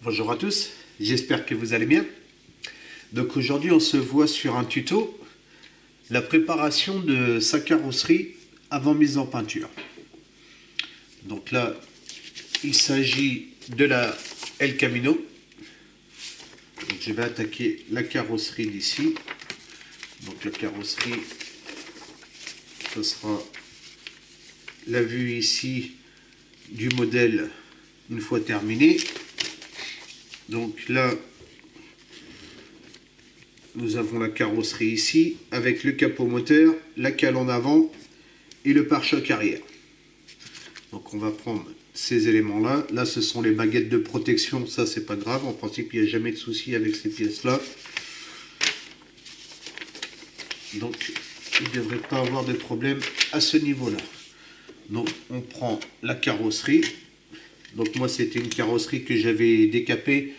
Bonjour à tous, j'espère que vous allez bien. Donc aujourd'hui on se voit sur un tuto, la préparation de sa carrosserie avant mise en peinture. Donc là, il s'agit de la El Camino. Donc je vais attaquer la carrosserie d'ici. Donc la carrosserie, ce sera la vue ici du modèle une fois terminé. Donc là, nous avons la carrosserie ici avec le capot moteur, la cale en avant et le pare-choc arrière. Donc on va prendre ces éléments là. Là ce sont les baguettes de protection, ça c'est pas grave, en principe il n'y a jamais de souci avec ces pièces là. Donc il ne devrait pas avoir de problème à ce niveau là. Donc on prend la carrosserie. Donc moi c'était une carrosserie que j'avais décapée,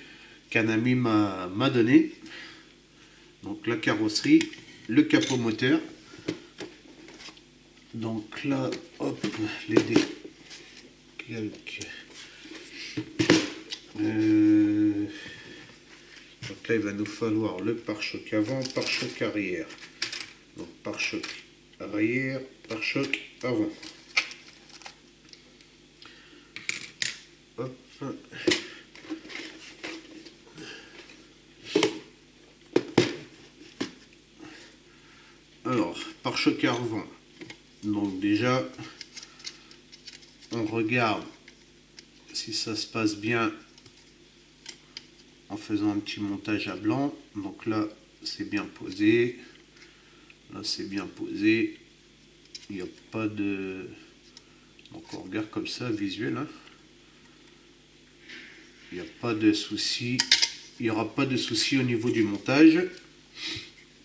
qu'un ami m'a donné. Donc la carrosserie, le capot moteur. Donc là, hop, les décalques. Donc là il va nous falloir le pare-choc avant, pare-choc arrière. Donc pare-choc arrière, pare-choc avant. Hop. Alors, pare-choc avant. Donc déjà, on regarde si ça se passe bien en faisant un petit montage à blanc. Donc là, c'est bien posé. Là, c'est bien posé. Il n'y a pas de... Donc on regarde comme ça, visuel. Hein. Il n'y a pas de souci. Il n'y aura pas de souci au niveau du montage.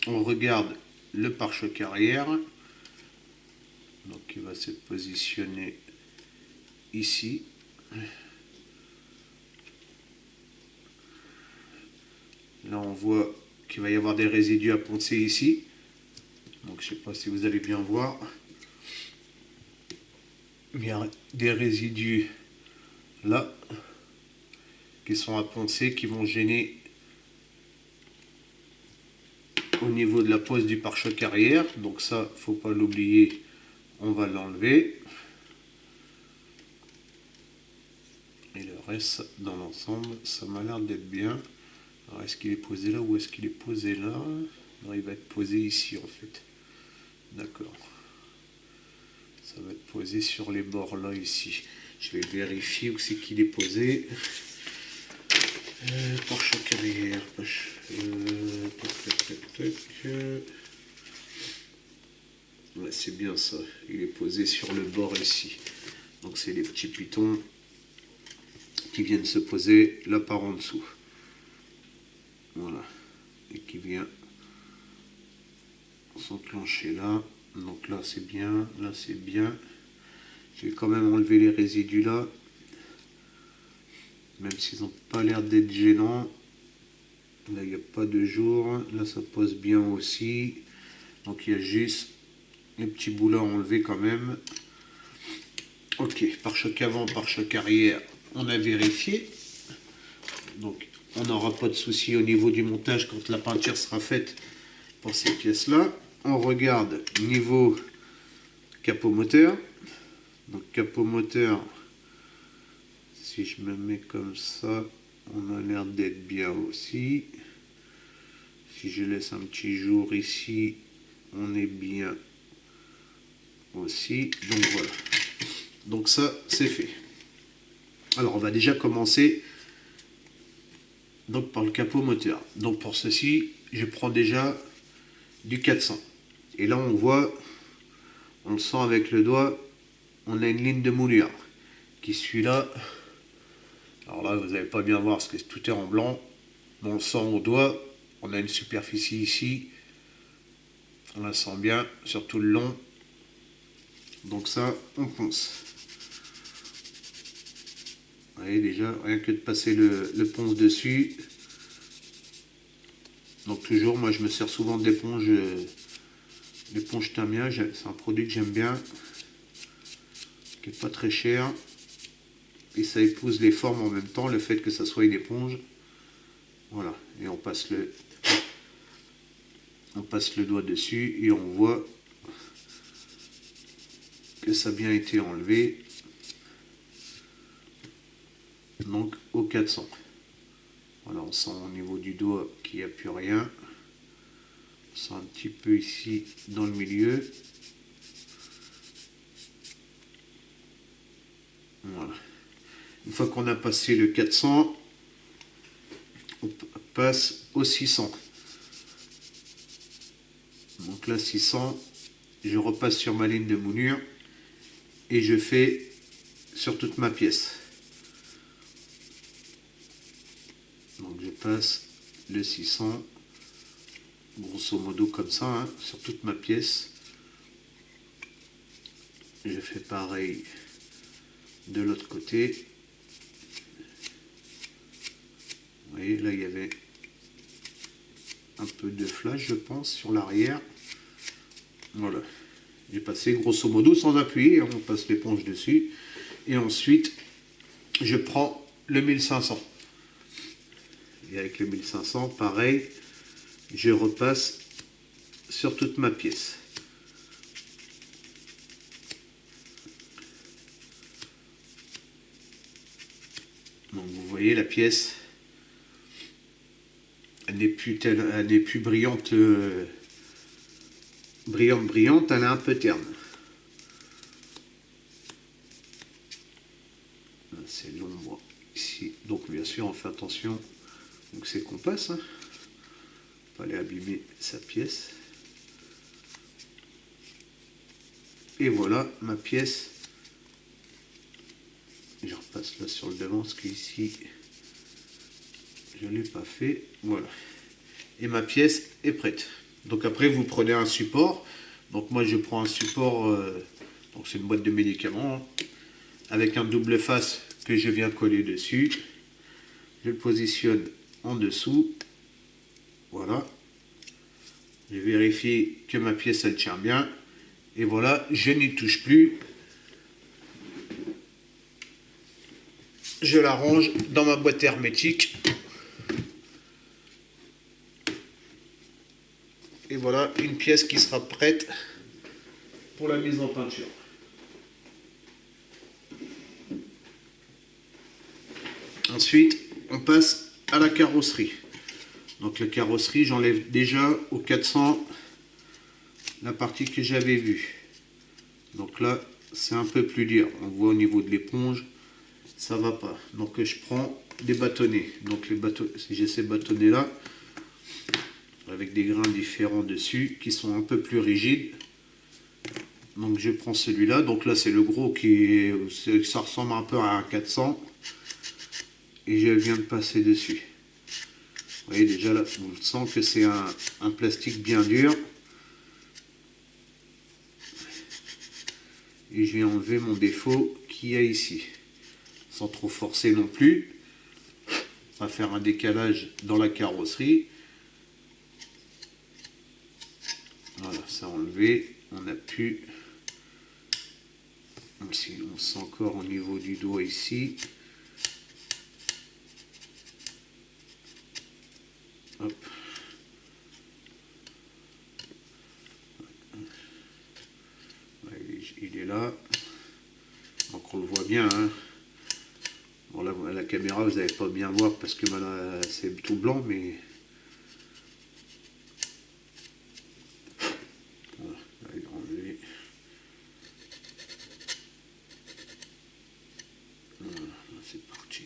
On regarde le pare-choc arrière. Donc il va se positionner ici. Là on voit qu'il va y avoir des résidus à poncer ici. Donc je ne sais pas si vous allez bien voir. Il y a des résidus là qui sont à poncer, qui vont gêner au niveau de la pose du pare-choc arrière. Donc ça, faut pas l'oublier, on va l'enlever. Et le reste, dans l'ensemble, ça m'a l'air d'être bien. Alors est-ce qu'il est posé là ou est-ce qu'il est posé là? Non, il va être posé ici en fait. D'accord. Ça va être posé sur les bords là ici. Je vais vérifier où c'est qu'il est posé. Pare-choc arrière. Ouais, c'est bien ça. Il est posé sur le bord ici. Donc c'est les petits pitons qui viennent se poser là par en dessous. Voilà. Et qui vient s'enclencher là. Donc là c'est bien. Là c'est bien. Je vais quand même enlever les résidus là. Même s'ils n'ont pas l'air d'être gênants. Là il n'y a pas de jour. Là ça pose bien aussi. Donc il y a juste les petits bouts là à enlever quand même. Ok, pare-choc avant, pare-choc arrière, on a vérifié. Donc on n'aura pas de souci au niveau du montage quand la peinture sera faite pour ces pièces là. On regarde niveau capot moteur. Donc capot moteur, si je me mets comme ça, on a l'air d'être bien aussi. Si je laisse un petit jour ici, on est bien aussi. Donc voilà. Donc ça, c'est fait. Alors on va déjà commencer donc par le capot moteur. Donc pour ceci, je prends déjà du 400. Et là on voit, on le sent avec le doigt, on a une ligne de moulure qui suit là. Alors là vous n'allez pas bien voir parce que tout est en blanc. Mais on le sent au doigt, on a une superficie ici. On la sent bien sur tout le long. Donc ça, on ponce. Vous voyez déjà, rien que de passer le ponce dessus. Donc toujours, moi je me sers souvent d'éponge, l'éponge Tamiya, c'est un produit que j'aime bien, qui n'est pas très cher. et ça épouse les formes en même temps, le fait que ça soit une éponge. Voilà, et on passe le doigt dessus et on voit que ça a bien été enlevé. Donc au 400. Voilà, on sent au niveau du doigt qu'il n'y a plus rien. On sent un petit peu ici dans le milieu. Voilà. Une fois qu'on a passé le 400, on passe au 600. Donc là 600, je repasse sur ma ligne de moulure et je fais sur toute ma pièce. Donc je passe le 600, grosso modo comme ça, hein, sur toute ma pièce. Je fais pareil de l'autre côté. Vous voyez, là il y avait un peu de flash, je pense, sur l'arrière. Voilà. J'ai passé grosso modo sans appuyer, on passe l'éponge dessus. Et ensuite, je prends le 1500. Et avec le 1500, pareil, je repasse sur toute ma pièce. Donc vous voyez la pièce, elle n'est plus brillante, brillante, elle est un peu terne. C'est l'ombre ici, donc bien sûr on fait attention. Donc c'est qu'on passe, hein. Pas aller abîmer sa pièce. Et voilà ma pièce. Je repasse là sur le devant, parce qu'ici je ne l'ai pas fait. Voilà. Et ma pièce est prête. Donc après vous prenez un support. Donc moi je prends un support, donc c'est une boîte de médicaments, hein, avec un double face que je viens coller dessus. Je le positionne en dessous. Voilà. Je vérifie que ma pièce elle tient bien. Et voilà, je n'y touche plus. Je la range dans ma boîte hermétique. Et voilà une pièce qui sera prête pour la mise en peinture. Ensuite, on passe à la carrosserie. Donc la carrosserie, j'enlève déjà au 400 la partie que j'avais vue. Donc là, c'est un peu plus dur. On voit au niveau de l'éponge, ça va pas. Donc je prends des bâtonnets. Donc les bâtonnets, j'ai ces bâtonnets là avec des grains différents dessus qui sont un peu plus rigides. Donc je prends celui-là. Donc là c'est le gros ça ressemble un peu à un 400 et je viens de passer dessus. Vous voyez déjà là, on sent que c'est un plastique bien dur. Et je vais enlever mon défaut qu'il y a ici, sans trop forcer non plus. On va faire un décalage dans la carrosserie. Voilà, ça enlevé. On a pu. On sent encore au niveau du doigt ici. Hop. Il est là. Donc on le voit bien. Hein. Bon là, à la caméra, vous n'allez pas bien voir parce que c'est tout blanc, mais... Voilà, là, il est enlevé. Voilà, c'est parti.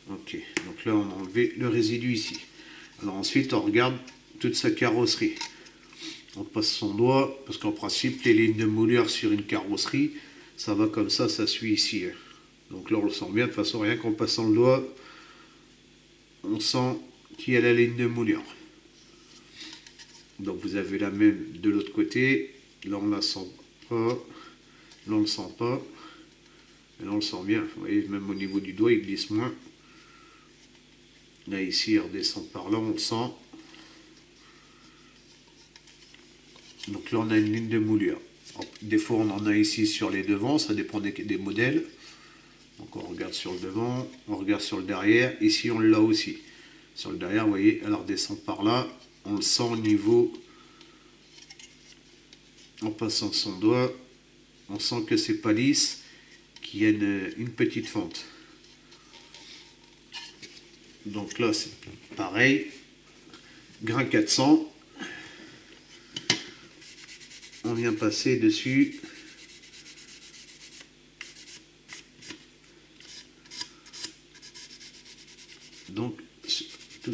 Ok, donc là, on a enlevé le résidu ici. Alors ensuite, on regarde toute sa carrosserie. On passe son doigt, parce qu'en principe, les lignes de moulure sur une carrosserie, ça va comme ça suit ici. Donc là, on le sent bien. De toute façon, rien qu'en passant le doigt, on sent qu'il y a la ligne de moulure. Donc vous avez la même de l'autre côté. Là, on ne la sent pas. Là, on ne le sent pas. Et là, on le sent bien. Vous voyez, même au niveau du doigt, il glisse moins. Là, ici, il redescend par là, on le sent. Donc là, on a une ligne de moulure. Alors, des fois, on en a ici sur les devants, ça dépend des modèles. Donc on regarde sur le devant, on regarde sur le derrière. Ici on l'a aussi. Sur le derrière, vous voyez, elle redescend par là. On le sent au niveau, en passant son doigt. On sent que c'est pas lisse, qu'il y a une petite fente. Donc là c'est pareil. Grain 400. On vient passer dessus. Donc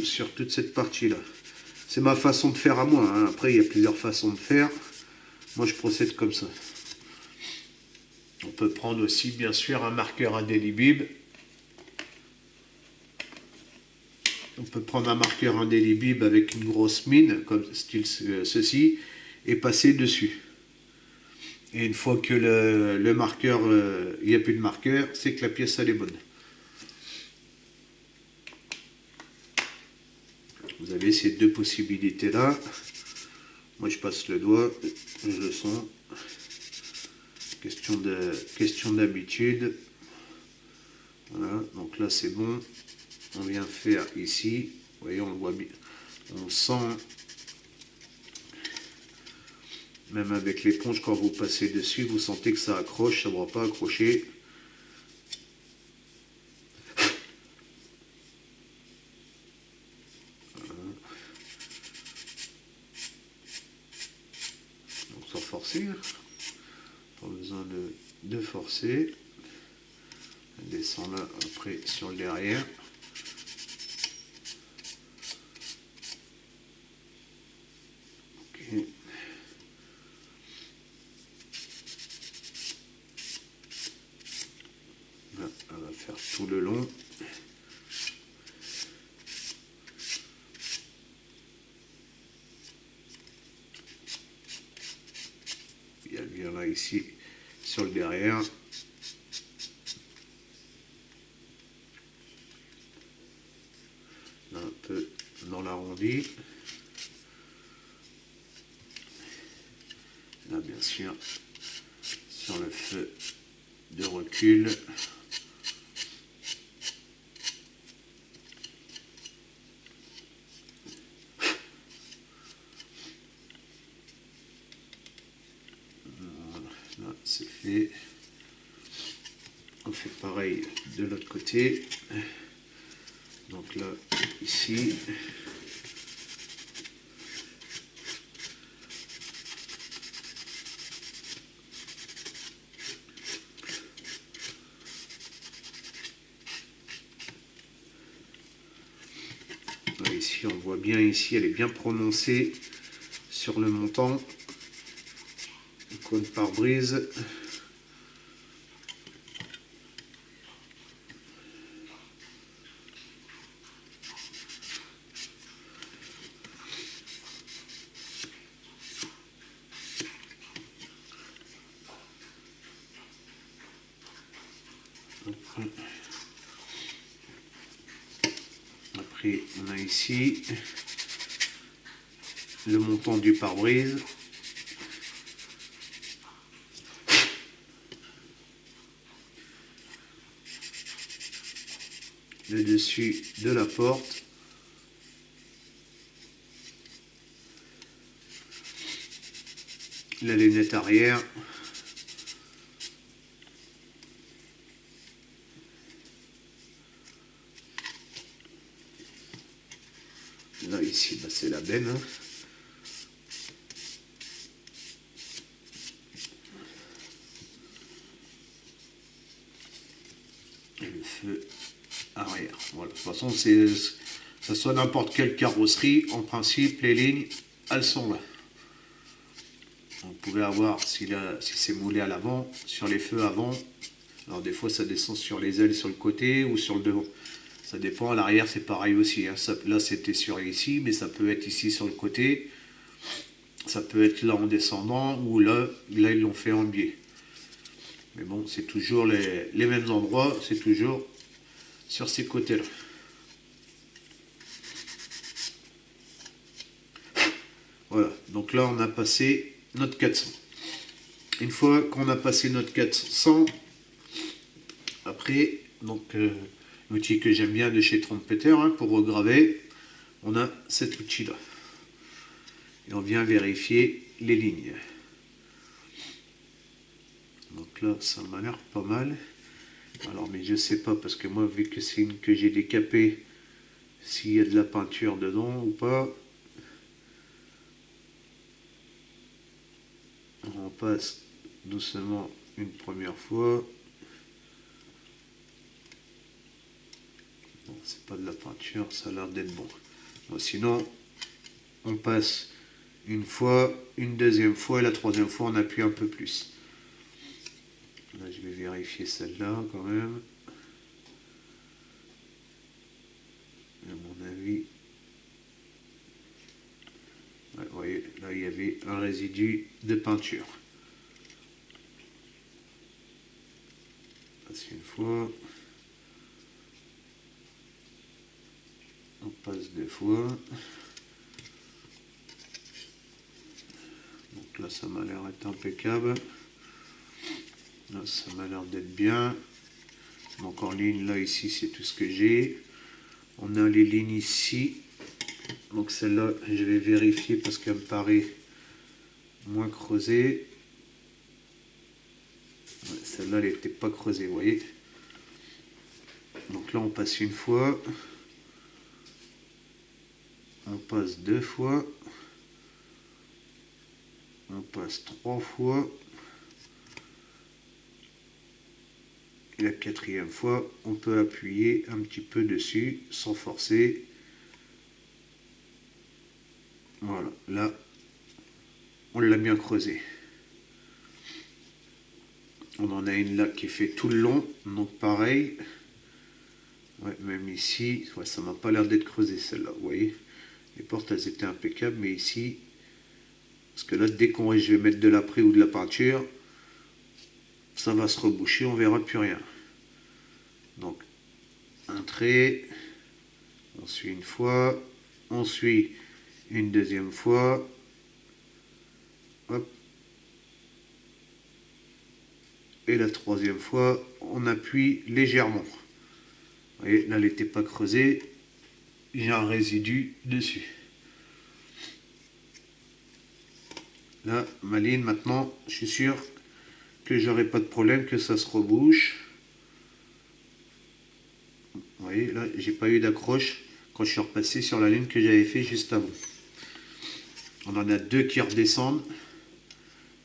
sur toute cette partie là. C'est ma façon de faire à moi, hein. Après il y a plusieurs façons de faire. Moi je procède comme ça. On peut prendre aussi bien sûr un marqueur indélébile. On peut prendre un marqueur indélébile avec une grosse mine, comme style ceci, et passer dessus. Et une fois que le marqueur, il n'y a plus de marqueur, c'est que la pièce elle est bonne. Vous avez ces deux possibilités là. Moi je passe le doigt, je le sens. Question d'habitude. Voilà, donc là c'est bon. On vient faire ici. Vous voyez, on le voit bien. On sent. Même avec l'éponge, quand vous passez dessus, vous sentez que ça accroche, ça ne va pas accrocher. Donc sans forcer, pas besoin de forcer. Elle descend là après sur le derrière. Ok. Là, elle va faire tout le long. Et elle vient là ici sur le derrière. Là, un peu dans l'arrondi. Là bien sûr sur le feu de recul. Voilà, là c'est fait. On fait pareil de l'autre côté. Donc là, ici. Là, ici, on voit bien ici, elle est bien prononcée sur le montant. Le cône pare-brise. Après, on a ici le montant du pare-brise. Le dessus de la porte. La lunette arrière. Là, ici, bah, c'est la benne. Hein. Et le feu arrière. Voilà. De toute façon, ça soit n'importe quelle carrosserie. En principe, les lignes, elles sont là. Vous pouvez avoir, si c'est moulé à l'avant, sur les feux avant. Alors des fois, ça descend sur les ailes sur le côté ou sur le devant. Ça dépend, à l'arrière c'est pareil aussi. Hein. Là c'était sur ici, mais ça peut être ici sur le côté. Ça peut être là en descendant ou là ils l'ont fait en biais. Mais bon, c'est toujours les mêmes endroits, c'est toujours sur ces côtés-là. Voilà, donc là on a passé notre 400. Une fois qu'on a passé notre 400, après, donc l'outil que j'aime bien de chez Trompeter, hein, pour regraver, on a cet outil là. Et on vient vérifier les lignes. Donc là, ça m'a l'air pas mal. Alors, mais je sais pas, parce que moi, vu que c'est une que j'ai décapée, s'il y a de la peinture dedans ou pas. On passe doucement une première fois. Bon, c'est pas de la peinture, ça a l'air d'être bon. Bon. Sinon, on passe une fois, une deuxième fois, et la troisième fois, on appuie un peu plus. Là, je vais vérifier celle-là quand même. À mon avis, ouais, vous voyez, là, il y avait un résidu de peinture. On passe une fois. On passe deux fois. Donc là, ça m'a l'air d'être impeccable. Là, ça m'a l'air d'être bien. Donc en ligne, là, ici, c'est tout ce que j'ai. On a les lignes ici. Donc celle-là, je vais vérifier parce qu'elle me paraît moins creusée. Ouais, celle-là, elle n'était pas creusée, vous voyez. Donc là, on passe une fois. On passe deux fois. On passe trois fois. Et la quatrième fois, on peut appuyer un petit peu dessus sans forcer. Voilà, là, on l'a bien creusé. On en a une là qui fait tout le long, donc pareil. Ouais, même ici, ouais, ça m'a pas l'air d'être creusé celle-là, vous voyez. Les portes, elles étaient impeccables, mais ici, parce que là, dès qu'on je vais mettre de l'après ou de la peinture, ça va se reboucher, on verra plus rien. Donc, un trait, on suit une fois, on suit une deuxième fois, hop, et la troisième fois, on appuie légèrement. Vous voyez, là, elle n'était pas creusée, j'ai un résidu dessus. Là, ma ligne, maintenant, je suis sûr que j'aurai pas de problème, que ça se rebouche. Vous voyez, là, j'ai pas eu d'accroche quand je suis repassé sur la ligne que j'avais fait juste avant. On en a deux qui redescendent.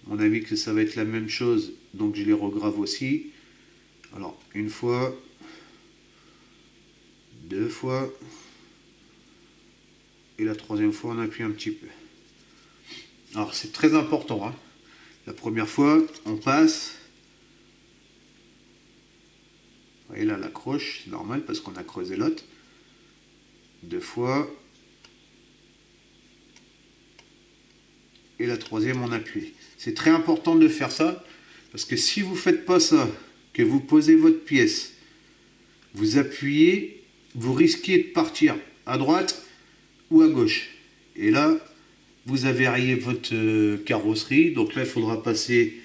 Mon avis que ça va être la même chose, donc je les regrave aussi. Alors, une fois, deux fois, et la troisième fois, on appuie un petit peu. Alors, c'est très important, hein. La première fois, on passe. Vous voyez là, l'accroche, c'est normal parce qu'on a creusé l'autre. Deux fois. Et la troisième, on appuie. C'est très important de faire ça, parce que si vous ne faites pas ça, que vous posez votre pièce, vous appuyez, vous risquez de partir à droite ou à gauche. Et là, vous avez rayé votre carrosserie. Donc là, il faudra passer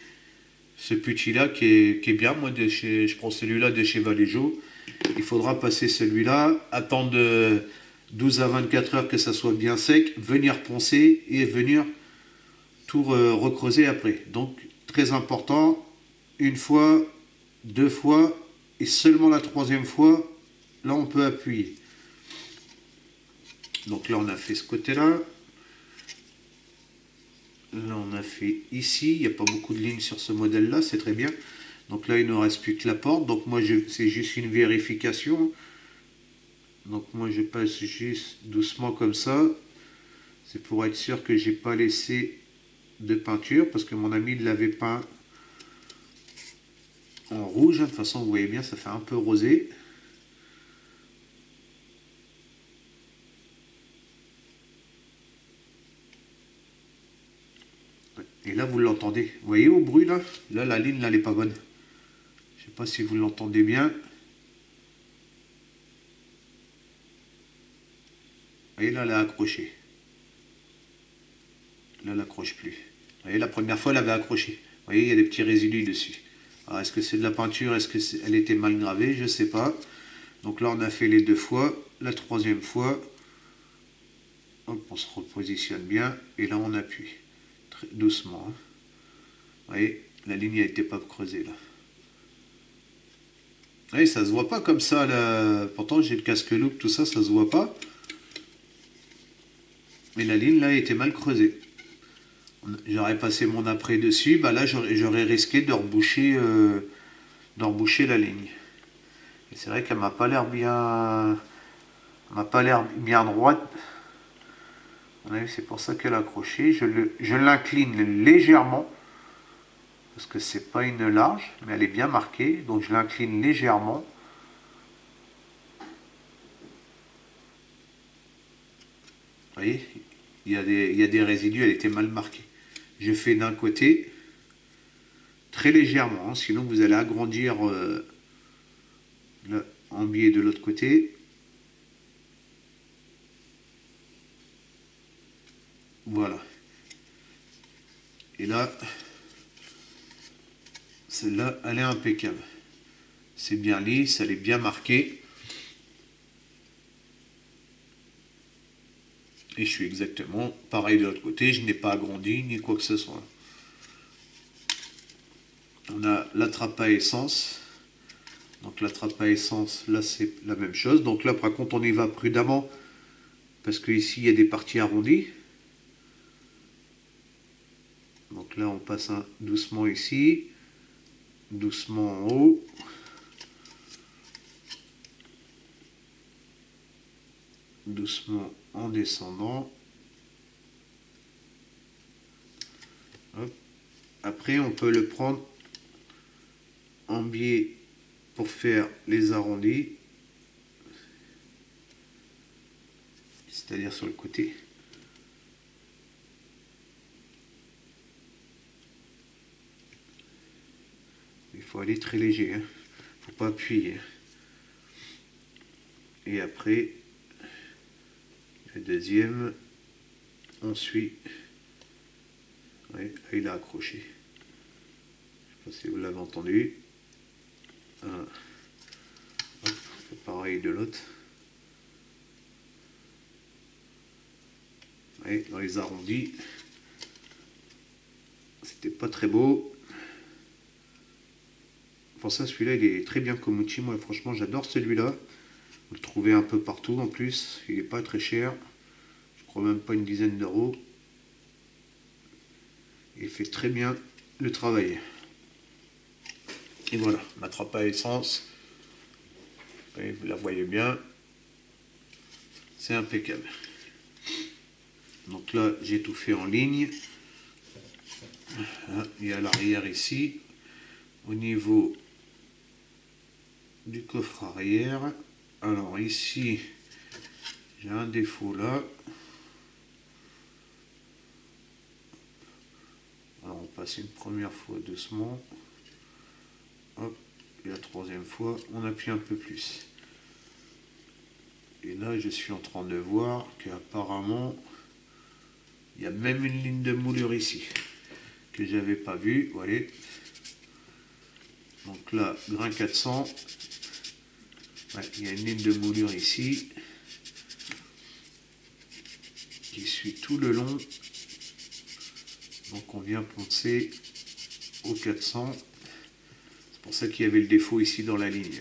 ce petit-là qui est bien. Moi, je prends celui-là de chez Vallejo. Il faudra passer celui-là, attendre 12 à 24 heures que ça soit bien sec, venir poncer et venir tout recreuser après. Donc, très important, une fois, deux fois, et seulement la troisième fois, là, on peut appuyer. Donc là, on a fait ce côté-là. Là, on a fait ici. Il n'y a pas beaucoup de lignes sur ce modèle-là, c'est très bien. Donc là, il ne reste plus que la porte. Donc moi, c'est juste une vérification. Donc moi, je passe juste doucement comme ça. C'est pour être sûr que j'ai pas laissé de peinture, parce que mon ami l'avait peint en rouge. De toute façon, vous voyez bien, ça fait un peu rosé. Et là, vous l'entendez. Vous voyez au bruit, là? Là, la ligne, là, elle n'est pas bonne. Je ne sais pas si vous l'entendez bien. Vous voyez, là, elle a accroché. Là, elle n'accroche plus. Vous voyez, la première fois, elle avait accroché. Vous voyez, il y a des petits résidus dessus. Alors, est-ce que c'est de la peinture? Est-ce qu'elle était mal gravée? Je ne sais pas. Donc là, on a fait les 2 fois. La 3e fois, hop, on se repositionne bien. Et là, on appuie. Très doucement. Hein. Vous voyez, la ligne n'était pas creusée là. Vous voyez, ça se voit pas comme ça. Là. Pourtant, j'ai le casque loupe, tout ça, ça se voit pas. Mais la ligne là était mal creusée. J'aurais passé mon après dessus, bah là j'aurais risqué de reboucher la ligne. Et c'est vrai qu'elle m'a pas l'air bien, droite. C'est pour ça qu'elle a accroché. Je l'incline légèrement parce que c'est pas une large, mais elle est bien marquée, donc je l'incline légèrement. Vous voyez, il y a des résidus, elle était mal marquée. Je fais d'un côté très légèrement, hein, sinon vous allez agrandir le biais de l'autre côté. Voilà. Et là, celle-là, elle est impeccable. C'est bien lisse, elle est bien marquée. Et je suis exactement pareil de l'autre côté, je n'ai pas agrandi ni quoi que ce soit. On a la trappe à essence. Donc la trappe à essence, là c'est la même chose. Donc là par contre on y va prudemment parce qu'ici il y a des parties arrondies. Donc là on passe doucement ici, doucement en haut. Doucement en descendant. Hop. Après on peut le prendre en biais pour faire les arrondis, c'est-à-dire sur le côté. Il faut aller très léger, hein. Faut pas appuyer. Et après, le deuxième, on suit. Ouais, là, il a accroché. Je ne sais pas si vous l'avez entendu. Hop, pareil de l'autre. Ouais, dans les arrondis, c'était pas très beau. Pour ça, celui-là, il est très bien Komuchi. Moi, franchement, j'adore celui-là. Vous le trouvez un peu partout en plus. Il n'est pas très cher. Je crois même pas une dizaine d'euros. Il fait très bien le travail. Et voilà, ma trappe à essence. Vous la voyez bien. C'est impeccable. Donc là, j'ai tout fait en ligne. Il y a l'arrière ici. Au niveau du coffre arrière. Alors ici, j'ai un défaut là. Alors on passe une première fois doucement. Hop, et la troisième fois, on appuie un peu plus. Et là, je suis en train de voir qu'apparemment, il y a même une ligne de moulure ici que j'avais pas vue. Vous voyez. Donc là, grain 400. Ouais, il y a une ligne de moulure ici qui suit tout le long. Donc on vient poncer au 400. C'est pour ça qu'il y avait le défaut ici dans la ligne.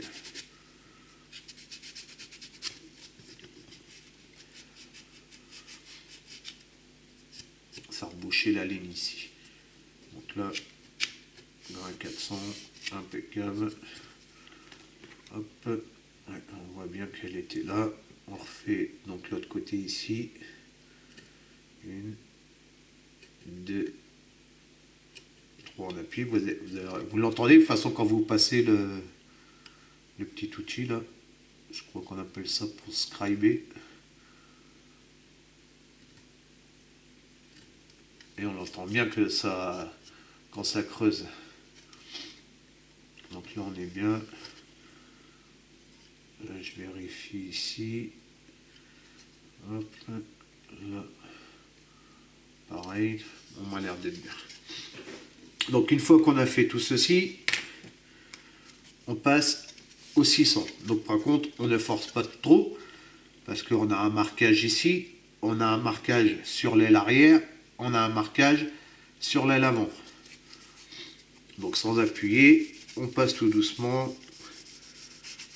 Ça rebouchait la ligne ici. Donc là, grain 400, impeccable. Hop, ouais, on voit bien qu'elle était là. On refait donc l'autre côté ici. 1, 2, 3, on appuie. Vous l'entendez de toute façon quand vous passez le petit outil là. Je crois qu'on appelle ça pour scriber. Et on entend bien que ça, quand ça creuse. Donc là on est bien. Là je vérifie ici. Hop, là. Pareil, on m'a l'air d'être bien. Donc une fois qu'on a fait tout ceci, on passe au 600. Donc par contre, on ne force pas trop, parce qu'on a un marquage ici, on a un marquage sur l'aile arrière, on a un marquage sur l'aile avant. Donc sans appuyer, on passe tout doucement,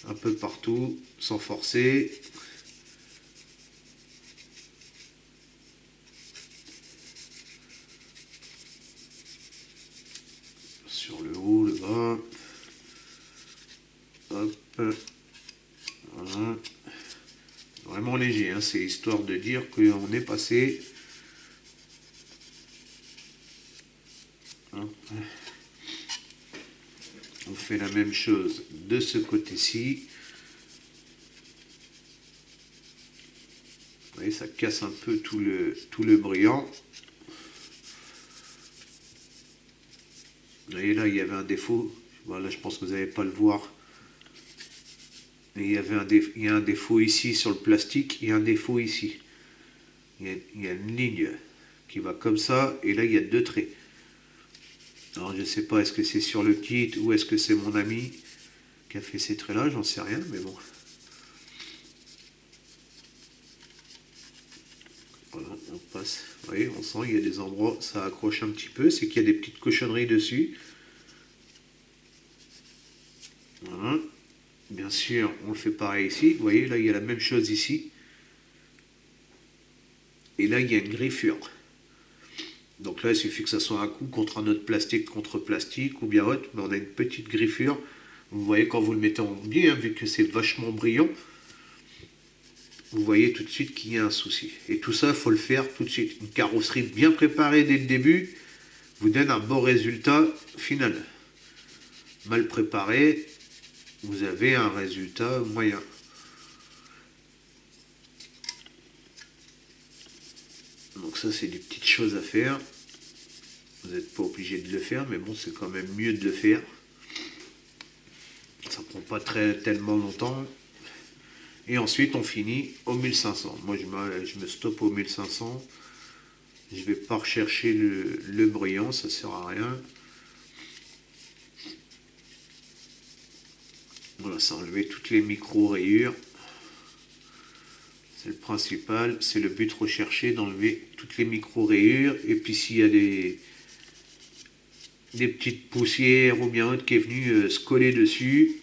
un peu partout, sans forcer. Sur le haut, le bas. Hop. Voilà. Vraiment léger, hein, c'est histoire de dire qu'on est passé. Hop. On fait la même chose de ce côté-ci. Vous voyez, ça casse un peu tout le brillant. Vous voyez, là, il y avait un défaut. Voilà, je pense que vous n'allez pas le voir. Mais il y a un défaut ici sur le plastique et un défaut ici. Il y a une ligne qui va comme ça, et là, il y a 2 traits. Alors, je ne sais pas, est-ce que c'est sur le kit ou est-ce que c'est mon ami qui a fait ces traits-là, j'en sais rien, mais bon. Voilà, on passe. Vous voyez, on sent qu'il y a des endroits, ça accroche un petit peu, c'est qu'il y a des petites cochonneries dessus. Voilà. Bien sûr, on le fait pareil ici. Vous voyez, là, il y a la même chose ici. Et là, il y a une griffure. Donc là, il suffit que ça soit un coup contre un autre plastique contre plastique ou bien autre, mais on a une petite griffure. Vous voyez, quand vous le mettez en biais, hein, vu que c'est vachement brillant, vous voyez tout de suite qu'il y a un souci. Et tout ça, il faut le faire tout de suite. Une carrosserie bien préparée dès le début vous donne un bon résultat final. Mal préparé, vous avez un résultat moyen. Donc ça, c'est des petites choses à faire. Vous n'êtes pas obligé de le faire, mais bon, c'est quand même mieux de le faire. Ça prend pas tellement longtemps. Et ensuite, on finit au 1500. Moi, je me stoppe au 1500. Je ne vais pas rechercher le brillant, ça ne sert à rien. Voilà, ça enlever toutes les micro-rayures. C'est le principal, c'est le but recherché, d'enlever toutes les micro-rayures. Et puis s'il y a des petites poussières ou bien autre qui est venu se coller dessus.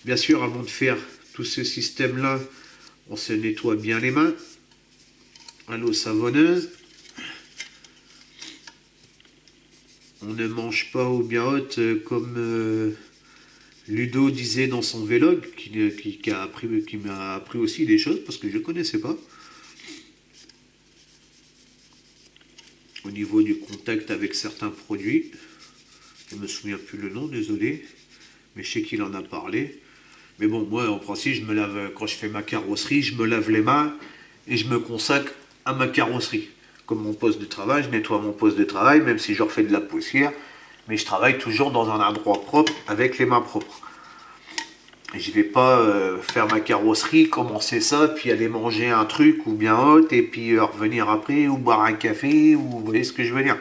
Bien sûr, avant de faire tout ce système-là, on se nettoie bien les mains à l'eau savonneuse. On ne mange pas ou bien haute comme Ludo disait dans son vlog, qui m'a appris aussi des choses parce que je ne connaissais pas. Au niveau du contact avec certains produits, je ne me souviens plus le nom, désolé, mais je sais qu'il en a parlé. Mais bon, moi en principe, quand je fais ma carrosserie, je me lave les mains et je me consacre à ma carrosserie. Comme mon poste de travail, je nettoie mon poste de travail, même si je refais de la poussière, mais je travaille toujours dans un endroit propre, avec les mains propres. Et je ne vais pas faire ma carrosserie, commencer ça, puis aller manger un truc ou bien autre, et puis revenir après, ou boire un café, ou vous voyez ce que je veux dire.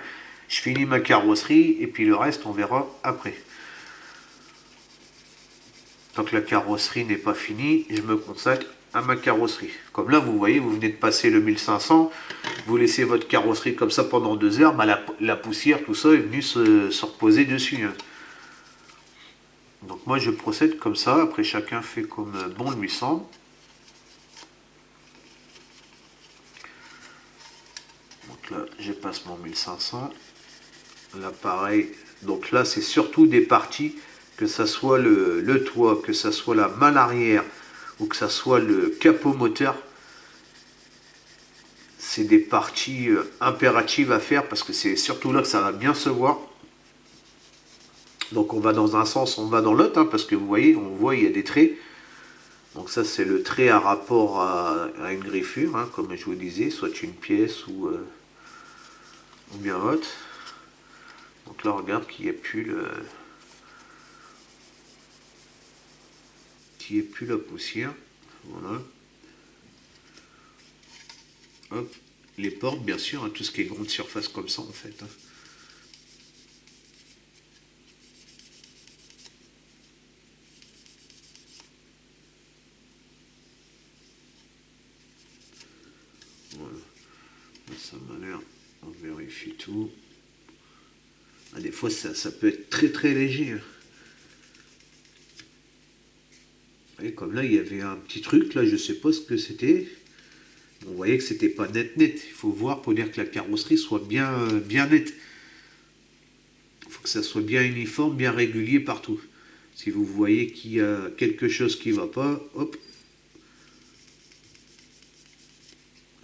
Je finis ma carrosserie, et puis le reste, on verra après. Tant que la carrosserie n'est pas finie, je me consacre à ma carrosserie. Comme là, vous voyez, vous venez de passer le 1500, vous laissez votre carrosserie comme ça pendant 2 heures, bah la poussière, tout ça est venu se reposer dessus. Hein. Donc moi, je procède comme ça, après chacun fait comme bon lui semble. Donc là, je passe mon 1500. Là, pareil. Donc là, c'est surtout des parties, que ça soit le toit, que ça soit la malle arrière, ou que ça soit le capot moteur, c'est des parties impératives à faire parce que c'est surtout là que ça va bien se voir. Donc on va dans un sens, on va dans l'autre, hein, parce que vous voyez, on voit il y a des traits. Donc ça c'est le trait à rapport à une griffure, hein, comme je vous disais, soit une pièce ou bien autre. Donc là on regarde qu'il n'y ait plus la poussière. Voilà. Hop. Les portes, bien sûr, hein, tout ce qui est grande surface comme ça en fait. Hein. vérifie tout. Ah, des fois, ça peut être très très léger. Hein. Et comme là, il y avait un petit truc, là, je sais pas ce que c'était. On voyait que c'était pas net. Il faut voir pour dire que la carrosserie soit bien nette. Il faut que ça soit bien uniforme, bien régulier partout. Si vous voyez qu'il y a quelque chose qui ne va pas, hop.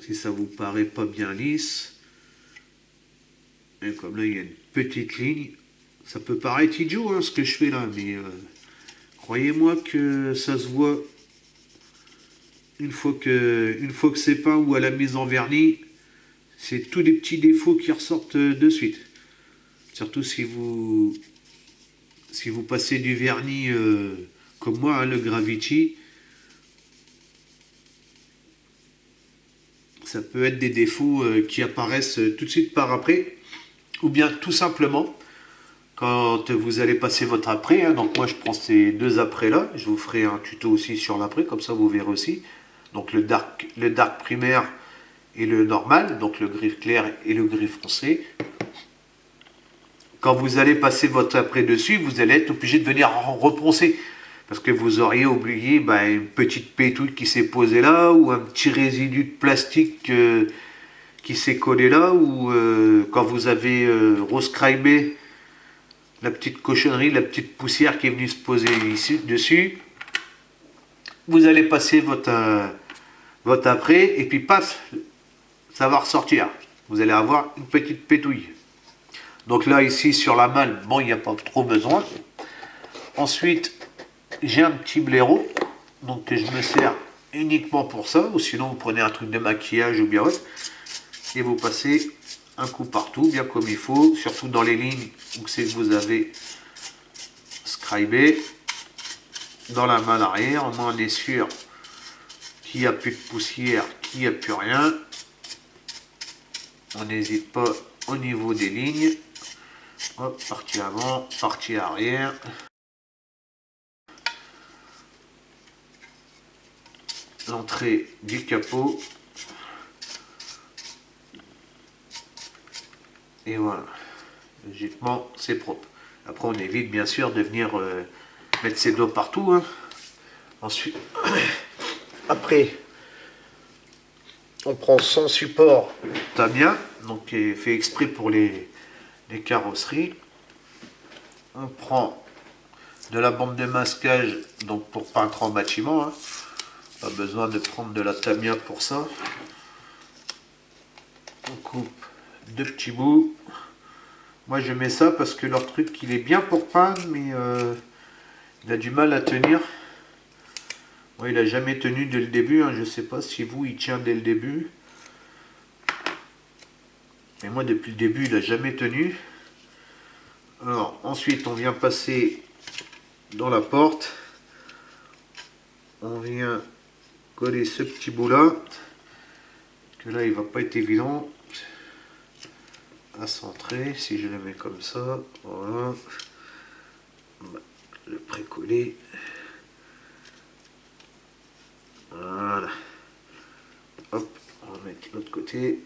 Si ça vous paraît pas bien lisse, et comme là il y a une petite ligne, ça peut paraître idiot hein, ce que je fais là, mais croyez-moi que ça se voit une fois que c'est peint ou à la mise en vernis, c'est tous les petits défauts qui ressortent de suite. Surtout si vous passez du vernis comme moi, hein, le Gravity, ça peut être des défauts qui apparaissent tout de suite par après, ou bien tout simplement quand vous allez passer votre après. Hein, donc moi je prends ces deux après là, je vous ferai un tuto aussi sur l'après, comme ça vous verrez aussi. Donc le dark primaire et le normal, donc le gris clair et le gris foncé. Quand vous allez passer votre après dessus, vous allez être obligé de venir reponcer. Parce que vous auriez oublié une petite pétouille qui s'est posée là, ou un petit résidu de plastique qui s'est collé là, ou quand vous avez rescribé la petite cochonnerie, la petite poussière qui est venue se poser ici, dessus, vous allez passer votre après, et puis paf, ça va ressortir. Vous allez avoir une petite pétouille. Donc là, ici, sur la malle, bon, il n'y a pas trop besoin. Ensuite, j'ai un petit blaireau, donc que je me sers uniquement pour ça, ou sinon vous prenez un truc de maquillage ou bien autre, et vous passez un coup partout, bien comme il faut, surtout dans les lignes où c'est que vous avez scribé. Dans la malle arrière, au moins on est sûr qu'il n'y a plus de poussière, qu'il n'y a plus rien. On n'hésite pas au niveau des lignes. Hop, partie avant, partie arrière. L'entrée du capot. Et voilà. Logiquement, c'est propre. Après, on évite bien sûr de venir mettre ses doigts partout. Hein. Ensuite, après, on prend son support Tamiya, donc qui est fait exprès pour les carrosseries. On prend de la bande de masquage, donc pour peindre en bâtiment. Hein. Pas besoin de prendre de la Tamiya pour ça. On coupe deux petits bouts. Moi je mets ça parce que leur truc il est bien pour peindre, mais il a du mal à tenir. Moi il a jamais tenu dès le début. Hein. Je sais pas si vous il tient dès le début. Mais moi depuis le début il a jamais tenu. Alors ensuite on vient passer dans la porte. On vient coller ce petit bout là, que là il va pas être évident à centrer. Si je le mets comme ça, voilà, on va le précoller, voilà, hop, on va mettre l'autre côté,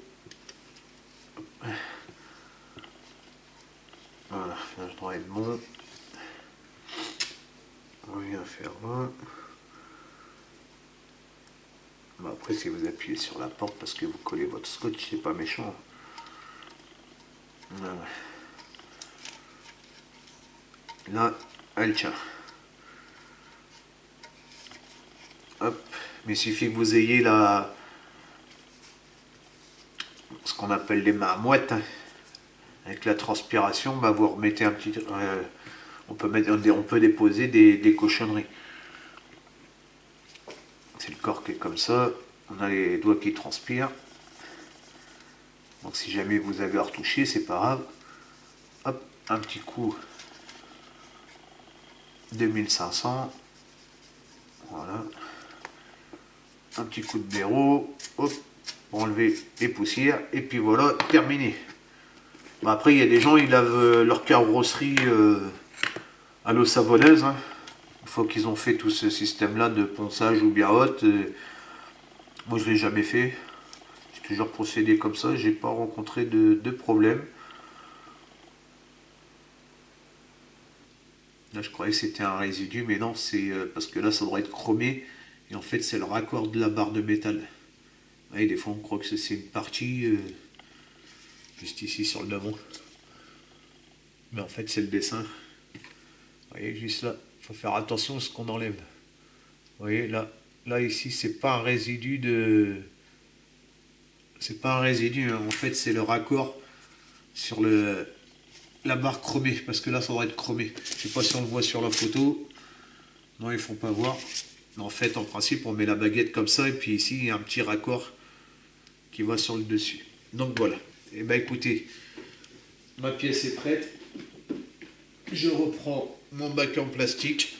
voilà, je dois être bon, on vient faire là. Bon, après si vous appuyez sur la porte parce que vous collez votre scotch, c'est pas méchant. Voilà. Là, elle tient. Hop. Mais il suffit que vous ayez ce qu'on appelle les mains moites. Hein. Avec la transpiration, vous remettez un petit... on peut déposer des cochonneries. C'est le corps qui est comme ça. On a les doigts qui transpirent. Donc si jamais vous avez à retoucher, c'est pas grave. Hop, un petit coup 2500. Voilà. Un petit coup de blaireau. Hop, pour enlever les poussières. Et puis voilà, terminé. Après, il y a des gens, ils lavent leur carrosserie à l'eau savonneuse. Hein. Une fois qu'ils ont fait tout ce système-là de ponçage ou bien haute. Moi, je ne l'ai jamais fait. toujours procédé comme ça, j'ai pas rencontré de problème. Là, je croyais que c'était un résidu, mais non, c'est parce que là, ça devrait être chromé. Et en fait, c'est le raccord de la barre de métal. Ouais, des fois, on croit que c'est une partie juste ici sur le devant. Mais en fait, c'est le dessin. Vous voyez, juste là, il faut faire attention à ce qu'on enlève. Vous voyez, là ici, c'est pas un résidu de... C'est pas un résidu, hein. En fait, c'est le raccord sur la barre chromée, parce que là, ça devrait être chromé. Je sais pas si on le voit sur la photo. Non, ils font pas voir. Mais en fait, en principe, on met la baguette comme ça, et puis ici, il y a un petit raccord qui va sur le dessus. Donc voilà. Et ben écoutez, ma pièce est prête. Je reprends mon bac en plastique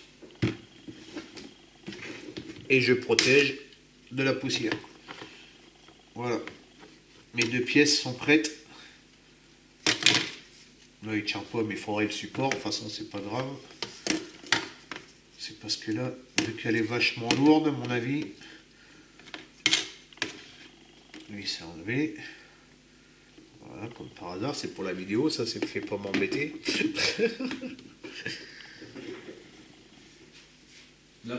et je protège de la poussière. Voilà. Mes deux pièces sont prêtes. Là, il tient pas, mais il faudrait le support. De toute façon, c'est pas grave. C'est parce que là, vu qu'elle est vachement lourde, à mon avis, lui, c'est enlevé. Voilà, comme par hasard, c'est pour la vidéo, ça, c'est fait pour m'embêter. Là,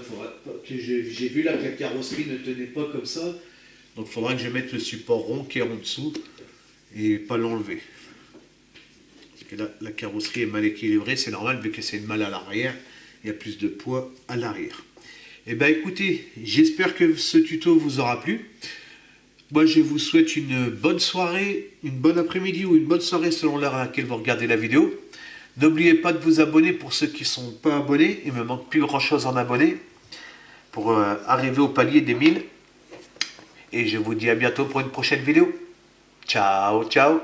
j'ai vu là que la carrosserie ne tenait pas comme ça. Donc, il faudra que je mette le support rond qui est en dessous et pas l'enlever. Parce que là, la carrosserie est mal équilibrée, c'est normal, vu que c'est mal à l'arrière, il y a plus de poids à l'arrière. Et bien, écoutez, j'espère que ce tuto vous aura plu. Moi, je vous souhaite une bonne soirée, une bonne après-midi ou une bonne soirée selon l'heure à laquelle vous regardez la vidéo. N'oubliez pas de vous abonner pour ceux qui ne sont pas abonnés. Il me manque plus grand chose en abonnés pour arriver au palier des 1000. Et je vous dis à bientôt pour une prochaine vidéo. Ciao, ciao.